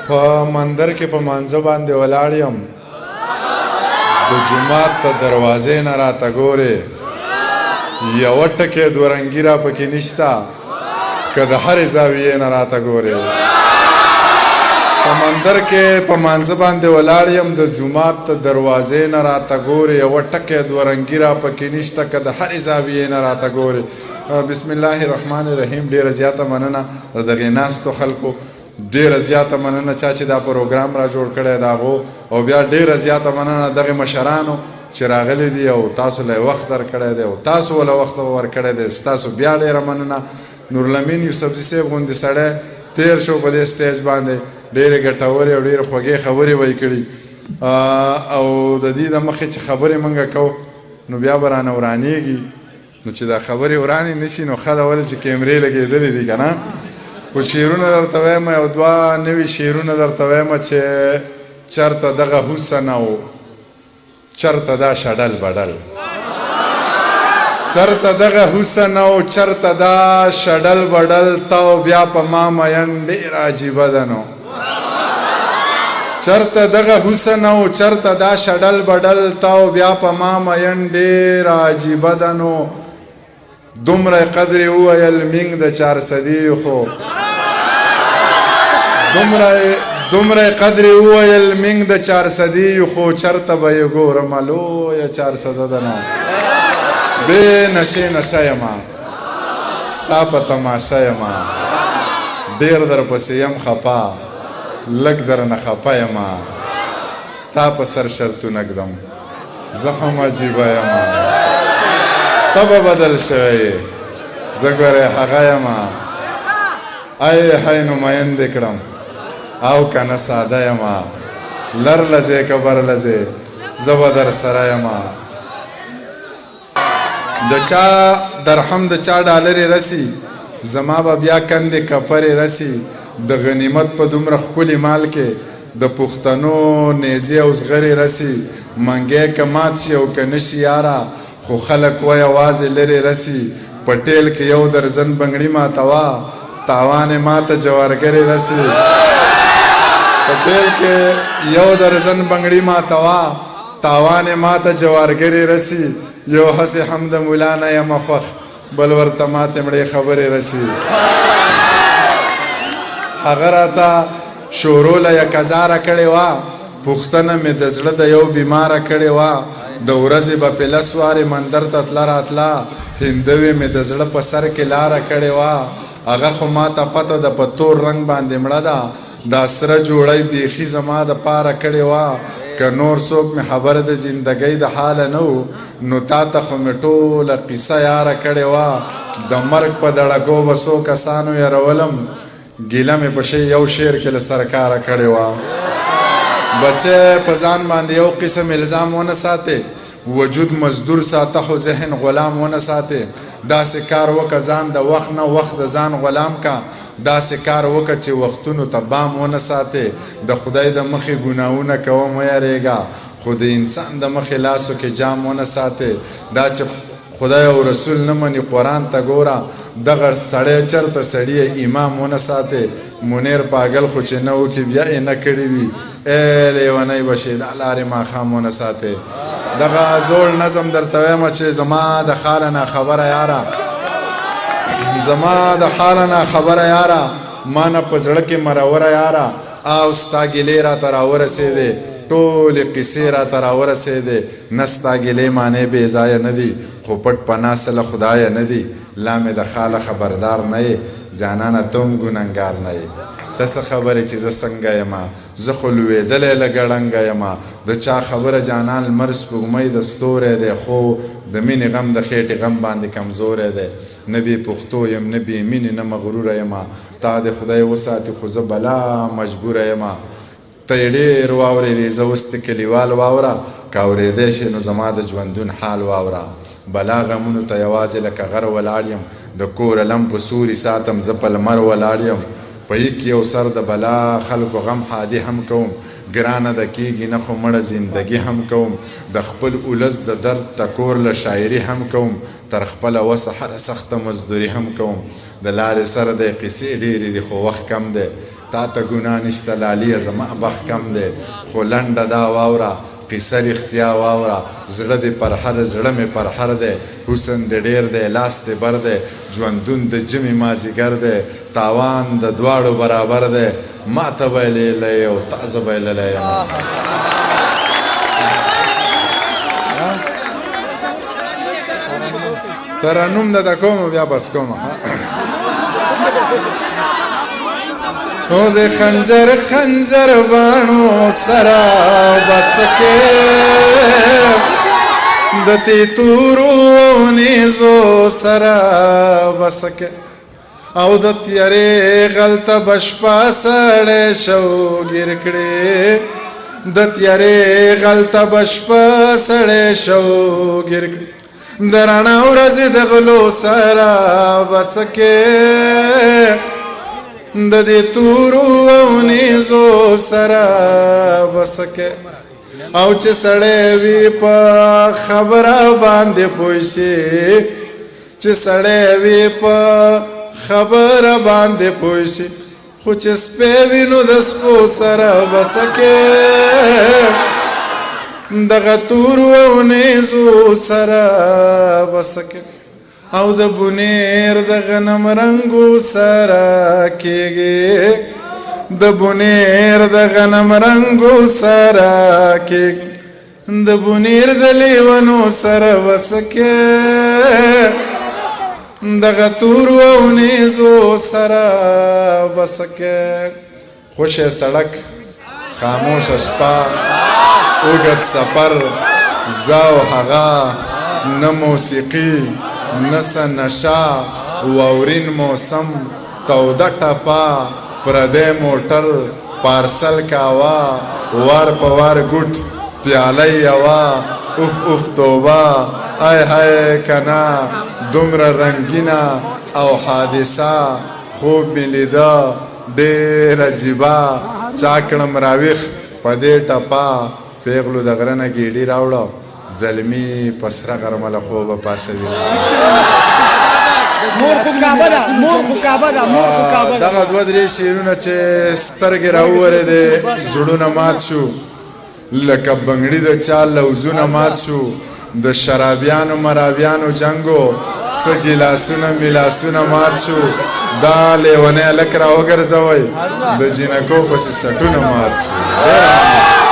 په مندر کې په مانځه باندې ولاړ یم د جومات ته دروازې نه راته ګورې یوه ټکې دوه رنګي را پکې نشته که د هرې زاویې نه راته ګورې په مندر کې په مانځه باندې ولاړ یم د جومات ته دروازې نه راته ګورې یوه ټکې دوه رنګي را پکې نشته که د هرې زاویې نه راته ګورې بسم الله الرحمن الرحیم. ډیره زیاته مننه د دغې ناستو خلکو، ډیره زیاته مننه چا چې دا پروګرام را جوړ کړی د هغو، او بیا ډیره زیاته مننه دغې مشرانو چې راغلي دي او تاسو له وخت درکړی دی او تاسو له وخت ورکړی دی. ستاسو بیا ډیره مننه. نورالامین یوسفزي صاحب غوندې سړی تیر شو په دې سټیج باندې، ډیرې ګټورې او ډیرې خوږې خبرې به یې کړي او د دې د مخې چې خبرې موږ کوو نو بیا به رانه ورانېږي، نو چې دا خبرې ورانې نه شي نو ښه ده، ولې چې کیمرې لګېدلې دي که نه. خو شعرونه درته وایم، یو دوه نوي شعرونه درته وایم چې چرته دغه حسن او چرته دا شډل بډل، چرته دغه حسن او چرته دا شډل بډل، تاو بیا په ما مین ډېر عجیبه ده نو. چرته دغه حسن او چرته دا شډل بډل، تاو بیا په ما مین ډېر عجیبه ده نو. دومره قدر وویل مینګ د 400 خو دومره قدر وویل مینګ د 400 خو چرته به یې ګورمه لویه 400 ده نو. بې نشې نشه یمه ستا په تماشه یمه، ډېر درپسې یم خفه لږ درنه خفه یمه، ستا په سر شرطونه ږدم زه هم عجیبه یمه. ته به بدل شوی یې زه ګورې هغه یمه، ای هی نمایند دې کړم او که نه ساده یمه، لر لځې که بر لځې زه به در سره یمه. د چا درهم د چا ډالرې رسي زما به بیا کندې کپرې رسي، د غنیمت په دومره ښکلي مال کې د پښتنو نیزې او زغرې رسي. منګی که مات شي او که نه شي یاره خو خلک وایي یوازې لرې رسي. پټیل کې یو درزن بنګړي ماتوه تاوان یې ماته جوارګرې رسي. پټیل کې یو درزن بنګړي ماتوه تاوان یې ماته جوارګرې رسي. یو هسې هم د مولا نه یمه خوښ بل ورته ماتې مړې خبرې رسي. هغه راته شوروله یک هزاره کړې وه، پوښتنه مې د زړه د یو بیماره کړې وه. د ورځې به په 10 وارې مندر ته تله راتله، هندوې مې د زړه په سر کې لاره کړې وه. هغه خو ماته پته ده په تور رنګ باندې مړه ده، دا سره جوړی بیخي زما د پاره کړې وه. که نور څوک مې خبر د زندګۍ د حاله نه و نو تا ته خو مې ټوله قصه یاره کړې وه. د مرګ په دړګو به څو کسانو یرولم، ګیله مې په شی یو شعر کې له سرکاره کړې وه. بچی په ځان باندې یو قسم الزام ونه ساتې، وجود مزدور ساته خو ذهن غلام ونه ساتې. داسې کار وکه ځان د وخت نه وخت د ځان غلام کا، داسې کار وکه چې وختونو ته بام ونه ساتې. د خدای د مخې ګناهونه کوه مه یریږه، خو د انسان د مخې لاسو کې جام ونه ساتې. دا چې خدای او رسول نه مني قرآن ته ګوره، دغه سړی چرته سړی امام ونه ساتې. منیر پاگل خو چې نه وکړي بیا یې نه کړي وي، ای لیونی بشي دا لارې ماښام ونه ساتې. دغه زوړ نظم درته وایم چې زما د خاله نه خبره یاره، زما د حاله نه خبره یاره، ما نه په زړه کې مروره یاره. او ستا ګیلې راته راورسېدې، ټولې قصې راته راورسېدې. نه ستا ګیلې معنی بې ځایه نه دي، خو پټ پناه څه له خدایه نه دي. لا مې د خاله خبردار نه یې جانانه ته هم ګنهګار نه یې. ته څه خبرې چې زه څنګه یمه، زه خو لوېدلی له ګړنګه یمه. د چا خبره جانان لمر سپوږمۍ د ستوری دی، خو د مینې غم د خېټې غم باندې کمزوری دی. نه بې پښتو یم نه بې مینې نه مغروره یمه، تا د خدای وساتي خو زه بلا مجبوره یمه. ته یې ډېر واورېدې زه اوس د کلیوال واوره، که اورېدی شې نو زما د ژوندون حال واوره. بلا غمونو ته یوازې لکه غر ولاړ یم، د کور لم په سوري ساتم زه په لمر ولاړ یم. په یک یو سر د بلا خلکو غم حادي هم کوم، ګرانه د کېږي نه خو مړه زندګي هم کوم. د خپل اولس د درد ټکور له شاعري هم کوم، تر خپله وسه هره سخته مزدوري هم کوم. د لارې سره د قصې ډېرې دي خو وخت کم دی، تا ته ګناه نشته لالیه زما بخ کم دی خو لنډه دا واوره قصه رښتیا واوره زړه دې پرهر زړه مې پرهر دی حسن دې ډېر دی لاس دې بر دی ژوندون د جمې مازدیګر دی تاوان د دواړو برابر دی ما ته بایللی او تا زه بایللی یم ترنم درته کوم بیا بس کوم او د خنجر خنجر باڼو سره بڅکې د تیتورو او نیزو سره بسکې او د تیارې غلطه بشپا سړی شوګیر کړې د تیارې غلطه بشپا سړی شوګیر کړې د رڼا ورځې د غلو سره بڅکې د دې تورو او نیزو سره بسکې او چې سړی وي په خبره باندې پوه شي چې سړی وي په خبره باندې پوه شي خو چې سپی وي نو د سپو سره بسکې دغه تورو او نیزو سره بسکې او د بونیر د غنم رنګو سره کېږي د بونیر د غنم رنګو سره کېږي د بونیر د لیونو سره وسکې دغه تورو او نیزو سره وسکې خوشه سړک خاموشه شپه اوږد سفر زه او هغه نه موسیقي نسه نشه واورین موسم توده ټپه پردی موټر پارسل کاوه وار په وار ګوټ پیاله یوه اوف اوف توبه ای های کنه دومره رنګینه او حادثه خوب مې لیده ډېر عجیبه چا کړم راویښ په دې ټپه پیغلو د غره نه ګیډي راوړه زلمی په سره غرمه له خوبه پاسوي دغه دوه درې شعرونه چې سترګې راوورېدې زړونه مات شو لکه بنګړي د چا لوزونه مات شو د شرابیانو مرابیانو جنګو څه ګیلاسونه میلاسونه مات شو دا لیونی هلک راوګرځوئ د جینکو پسې سټونه مات شو